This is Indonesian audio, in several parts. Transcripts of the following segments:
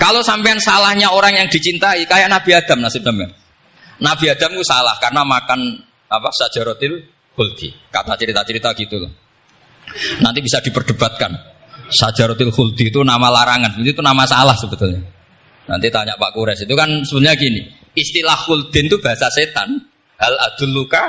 Kalau sampean salahnya orang yang dicintai, kayak Nabi Adam nasib sampean. Nabi Adam itu salah karena makan sajaratil khuldi. Kata cerita-cerita gitu loh. Nanti bisa diperdebatkan. Sajaratil khuldi itu nama larangan, itu nama salah sebetulnya. Nanti tanya Pak Kures, itu kan sebenarnya gini. Istilah khuldin itu bahasa setan. Hal adulluka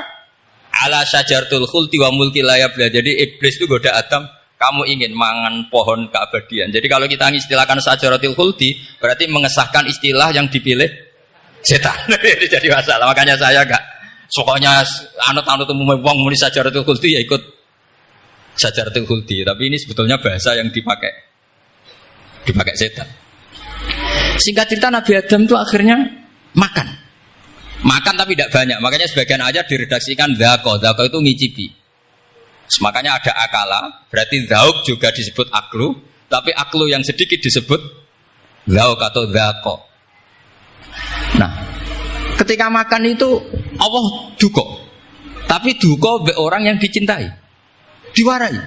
ala sajaratul khuldi wa mulki la yabla. Jadi iblis itu goda Adam, kamu ingin mangan pohon keabadian. Jadi kalau kita mengistilahkan sajaratul khuldi, berarti mengesahkan istilah yang dipilih setan. Jadi masalah. Makanya saya enggak pokoknya anut-anut umum wong muni sajaratul khuldi ya ikut sajaratul khuldi. Tapi ini sebetulnya bahasa yang dipakai setan. Singkat cerita Nabi Adam itu akhirnya makan tapi tidak banyak. Makanya sebagian aja diredaksikan dzaqo itu ngicipi. Makanya ada akala, berarti dzauq juga disebut aklu, tapi aklu yang sedikit disebut dzauq atau dzaqo. Nah, ketika makan itu Allah duko, tapi duko be orang yang dicintai, diwarai.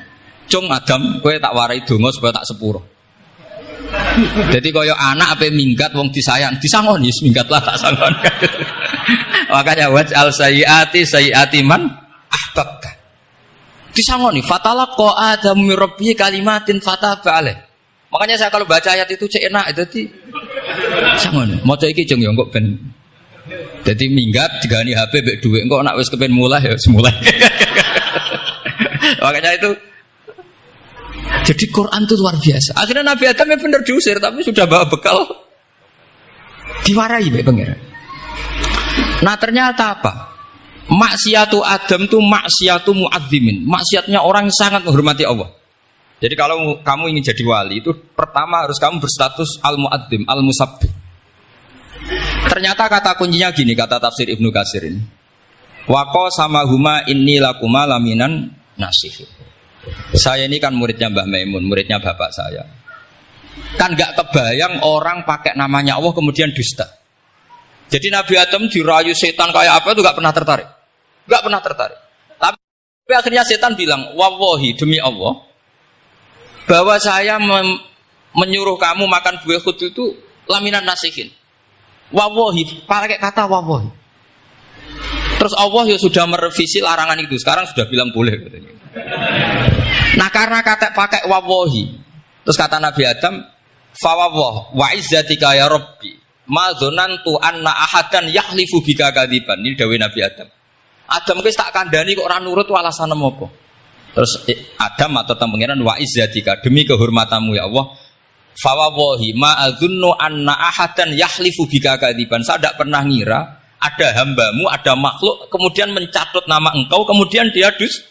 Cung Adam, kowe tak warai donga supaya tak sepuro. Jadi kaya anak apa minggat wong disayang, disangon yes minggatlah tak sangon. Makanya waj'al sayyiati man ahbabta. Disangoni fatalaqa Adam min rabbi kalimatin fataba alaih. Makanya saya kalau baca ayat itu cek enak itu sangon. Maca iki jeng yo kok ben. Dadi minggat digani HP mbek dhuwit engko nek wis kepen mulai ya semulai. Makanya itu jadi Quran itu luar biasa. Akhirnya Nabi Adam yang benar diusir, tapi sudah bawa bekal diwarai baik pengiran. Nah ternyata apa? Maksiatu Adam itu maksiatu mu'adzimin. Maksiatnya orang yang sangat menghormati Allah. Jadi kalau kamu ingin jadi wali itu pertama harus kamu berstatus al-mu'adzim, al-musabbih. Ternyata kata kuncinya gini, kata tafsir Ibnu Katsir ini. Waqo sama huma inni lakuma laminan nasih. Saya ini kan muridnya Mbah Maimun, muridnya bapak saya. Kan gak kebayang orang pakai namanya Allah kemudian dusta. Jadi Nabi Adam dirayu setan kayak apa itu gak pernah tertarik. Gak pernah tertarik. Tapi akhirnya setan bilang, wallahi demi Allah, bahwa saya menyuruh kamu makan buah khut itu laminan nasihin. Wallahi, pakai kata wallahi. Terus Allah ya sudah merevisi larangan itu. Sekarang sudah bilang boleh katanya. Nah karena kata pakai wawahi, terus kata Nabi Adam, fawawah wa izzatika ya Rabbi, ma dzanantu anna ahadan yahlifu bika kadziban. Ini dawuh Nabi Adam. Adam wis tak kandhani kok ora nurut alasan apa? Terus Adam atau pangeran wa izzatika, demi kehormatanmu ya Allah, fawawahi ma adzunnu anna ahadan yahlifu bika kadziban. Saya tidak pernah ngira ada hambamu, ada makhluk kemudian mencatut nama engkau kemudian dia dusta.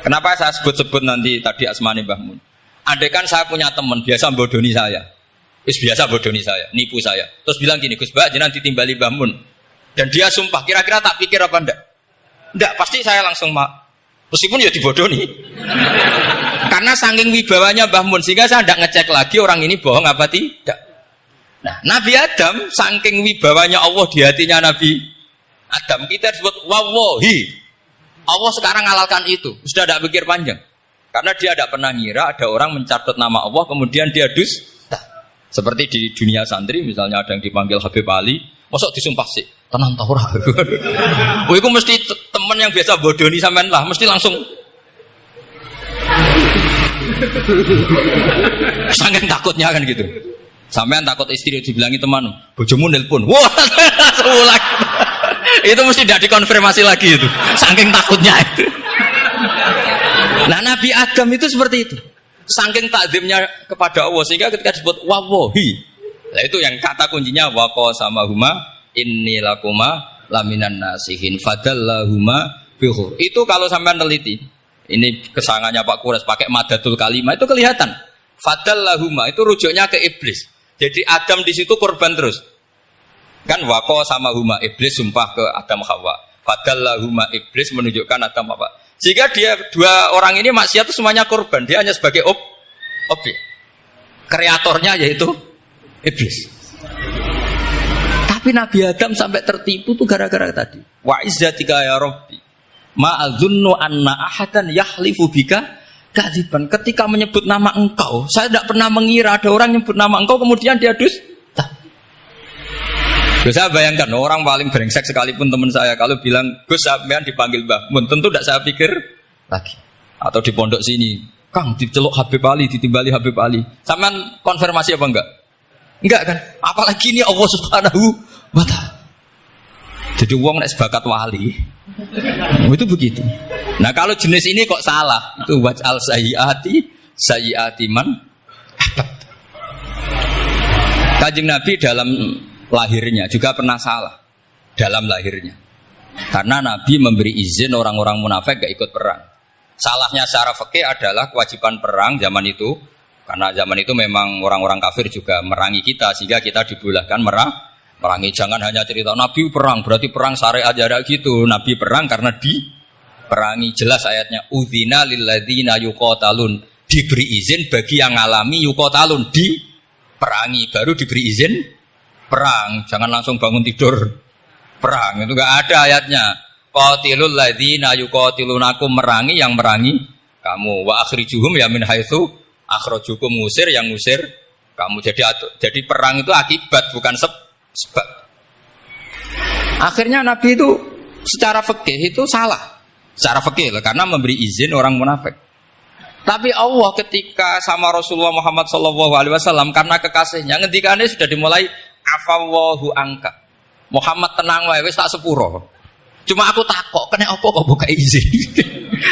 Kenapa saya sebut-sebut nanti tadi asmane Mbah Mun? Andaikan saya punya teman biasa bodoni saya, biasa bodoni saya, nipu saya, terus bilang gini, Gus Mbak, jenengan ditimbali Mbah Mun, dan dia sumpah, kira-kira tak pikir apa enggak? Enggak, pasti saya langsung meskipun ya dibodoni. Karena saking wibawanya Mbah Mun sehingga saya tidak ngecek lagi orang ini bohong apa tidak. Nah, Nabi Adam saking wibawanya Allah di hatinya Nabi Adam, kita disebut wawahi. Allah sekarang halalkan itu, sudah tidak pikir panjang. Karena dia tidak pernah ngira ada orang mencatat nama Allah kemudian dia dusta. Seperti di dunia santri misalnya ada yang dipanggil Habib Ali, mosok disumpah sih, tenang tahu ora. Oh itu mesti teman yang biasa bodoni sampean lah, mesti langsung saking takutnya kan gitu. Sampean takut istri dibilangi teman, bojomu nelpon. Wah, ulang. Itu mesti tidak dikonfirmasi lagi itu. Saking takutnya itu. Nah, Nabi Adam itu seperti itu. Saking takzimnya kepada Allah sehingga ketika disebut wawahi. Nah, itu yang kata kuncinya waqa sama huma inni lakuma laminan nasihin fadallahuma bihur. Itu kalau sampean teliti. Ini kesangannya Pak Kures pakai madatul kalimah itu kelihatan. Fadallahuma itu rujuknya ke iblis. Jadi Adam di situ korban terus. Kan waqo sama huma iblis sumpah ke Adam Hawa. Fadallahuma iblis menunjukkan Adam apa? Sehingga dia dua orang ini maksiat itu semuanya korban. Dia hanya sebagai objek. Kreatornya yaitu iblis. Tapi Nabi Adam sampai tertipu tuh gara-gara tadi. Wa izzatika ya Rabbi. Ma adzunnu anna ahadan yahlifu bika kadziban. Ketika menyebut nama engkau, saya tidak pernah mengira ada orang nyebut nama engkau kemudian dia dusta. Saya bayangkan orang paling brengsek sekalipun teman saya kalau bilang Gus sampean dipanggil Mbah Mun, tentu tidak saya pikir lagi. Atau di pondok sini, Kang diceluk Habib Ali, ditimbali Habib Ali. Sampean konfirmasi apa enggak? Enggak kan? Apalagi ini Allah Subhanahu wa Ta'ala. Jadi wong nek sebakat wali. Itu begitu. Nah, kalau jenis ini kok salah? Itu waj'al sayyiati man. Kanjeng Nabi dalam lahirnya juga pernah salah. Dalam lahirnya. Karena Nabi memberi izin orang-orang munafik gak ikut perang. Salahnya secara fikih adalah kewajiban perang zaman itu. Karena zaman itu memang orang-orang kafir juga merangi kita sehingga kita dibolehkan merangi. Jangan hanya cerita Nabi perang berarti perang syariat ada gitu. Nabi perang karena diperangi. Jelas ayatnya udzina lilladzina yuqatalun, diberi izin bagi yang ngalami yuqatalun diperangi baru diberi izin perang. Jangan langsung bangun tidur perang. Itu enggak ada ayatnya. Qatilul ladzina yuqatilunakum, merangi yang merangi kamu. Wa akhrijuhum ya min haitsu akhrajukum, ngusir yang ngusir kamu. Jadi perang itu akibat bukan sebab. Akhirnya Nabi itu secara fikih itu salah. Secara fikih karena memberi izin orang munafik. Tapi Allah ketika sama Rasulullah Muhammad SAW karena kekasihnya ngendikane sudah dimulai afawwahu angka. Muhammad tenang wae wis tak sepuro. Cuma aku takok kena apa kok buka izin.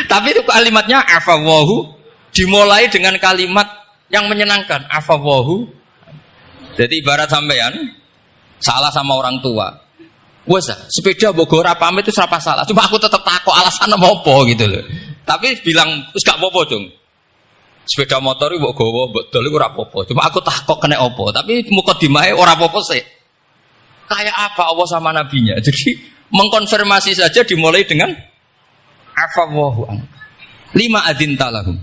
Tapi itu kalimatnya afawwahu dimulai dengan kalimat yang menyenangkan, afawwahu. Jadi ibarat sampean salah sama orang tua. Wes sepeda mbok ora pamit itu serapa salah. Cuma aku tetap takok alasan apa gitu loh. Tapi bilang wis gak apa-apa, Cung. Sepeda motor mbok gowo, mbok dol iku ora apa-apa. Cuma aku takok kena apa. Tapi mukadimahe ora apa-apa sih. Kayak apa Allah sama nabinya. Jadi mengkonfirmasi saja dimulai dengan afawwahu an. Lima adzin talahum.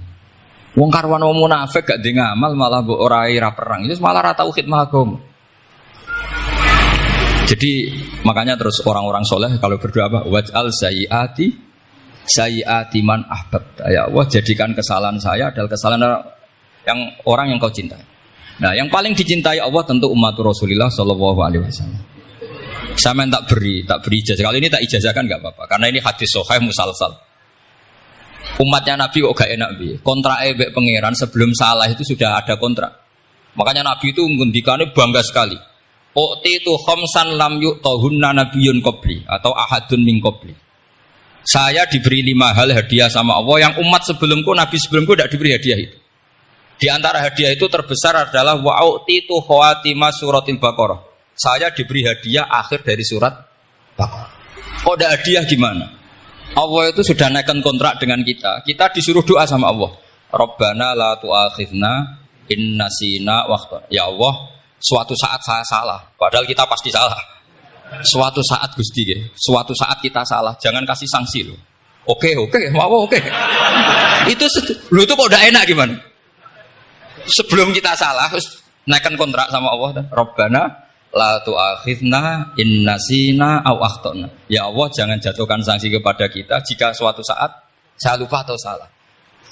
Wong karwan wong munafik gak ndek ngamal malah mbok ora ira perang. Itu malah ora tau khidmah agama. Jadi makanya terus orang-orang soleh kalau berdoa apa? Waj'al sayyiati man ahbab. Ya Allah, jadikan kesalahan saya adalah kesalahan yang orang yang kau cintai. Nah, yang paling dicintai Allah tentu umat Rasulullah sallallahu alaihi wasallam. Sama yang tak beri ijazah. Kalau ini tak ijazahkan enggak apa-apa karena ini hadis sahih musalsal. Umatnya Nabi kok gak enak bi. Kontrak mbek pangeran sebelum salah itu sudah ada kontrak. Makanya Nabi itu ngendikane bangga sekali. U'titu khamsan lam yu'tahunna nabiyyun qabli atau ahadun min qabli. Saya diberi 5 hal hadiah sama Allah yang umat sebelumku, nabi sebelumku tidak diberi hadiah itu. Di antara hadiah itu terbesar adalah wa'u'titu khawatima suratil Baqarah. Saya diberi hadiah akhir dari surat Baqarah. Kok ada hadiah gimana? Allah itu sudah naikkan kontrak dengan kita. Kita disuruh doa sama Allah. Rabbana la tu'akhidna in nasina wa. Ya Allah, suatu saat saya salah. Padahal kita pasti salah. Suatu saat Gusti, suatu saat kita salah. Jangan kasih sanksi loh. Oke, mau oke. Itu kok udah enak gimana? Sebelum kita salah, naikkan kontrak sama Allah. Rabbana la tu'akhidna in nasina aw akhtana. Ya Allah, jangan jatuhkan sanksi kepada kita jika suatu saat saya lupa atau salah.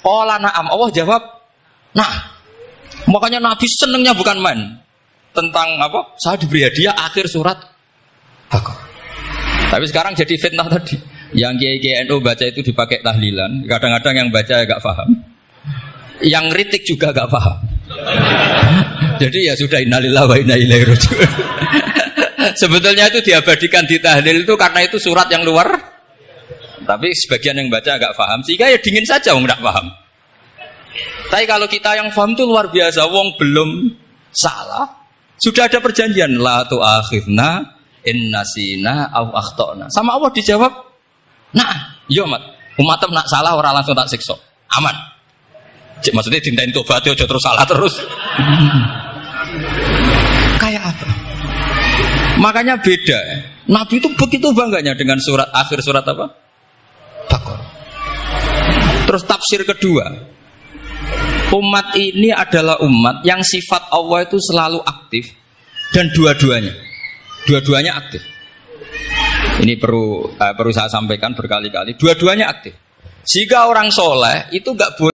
Qala na'am, Allah jawab, nah. Makanya Nabi senengnya bukan main tentang apa? Saya diberi hadiah akhir surat Baqarah. Tapi sekarang jadi fitnah tadi. Yang kiai NU baca itu dipakai tahlilan. Kadang-kadang yang baca agak paham. Yang kritik juga agak paham. Jadi ya sudah innalillahi wa inna ilaihi raji'un. Sebetulnya itu diabadikan di tahlil itu karena itu surat yang luar. Tapi sebagian yang baca agak paham sehingga ya dingin saja wong enggak paham. Tapi kalau kita yang paham itu luar biasa. Wong belum salah sudah ada perjanjian la tu'akhidna in nasina aw akhtana. Sama Allah dijawab, nah, iya umat nak salah orang langsung tak siksa. Aman. Maksudnya dintain tobat aja terus salah terus. Kayak apa? Makanya beda. Nabi itu begitu bangganya dengan surat akhir surat apa? Baqarah. Terus tafsir kedua. Umat ini adalah umat yang sifat Allah itu selalu aktif dan dua-duanya aktif. Ini perlu saya sampaikan berkali-kali. Dua-duanya aktif. Jika orang soleh itu nggak boleh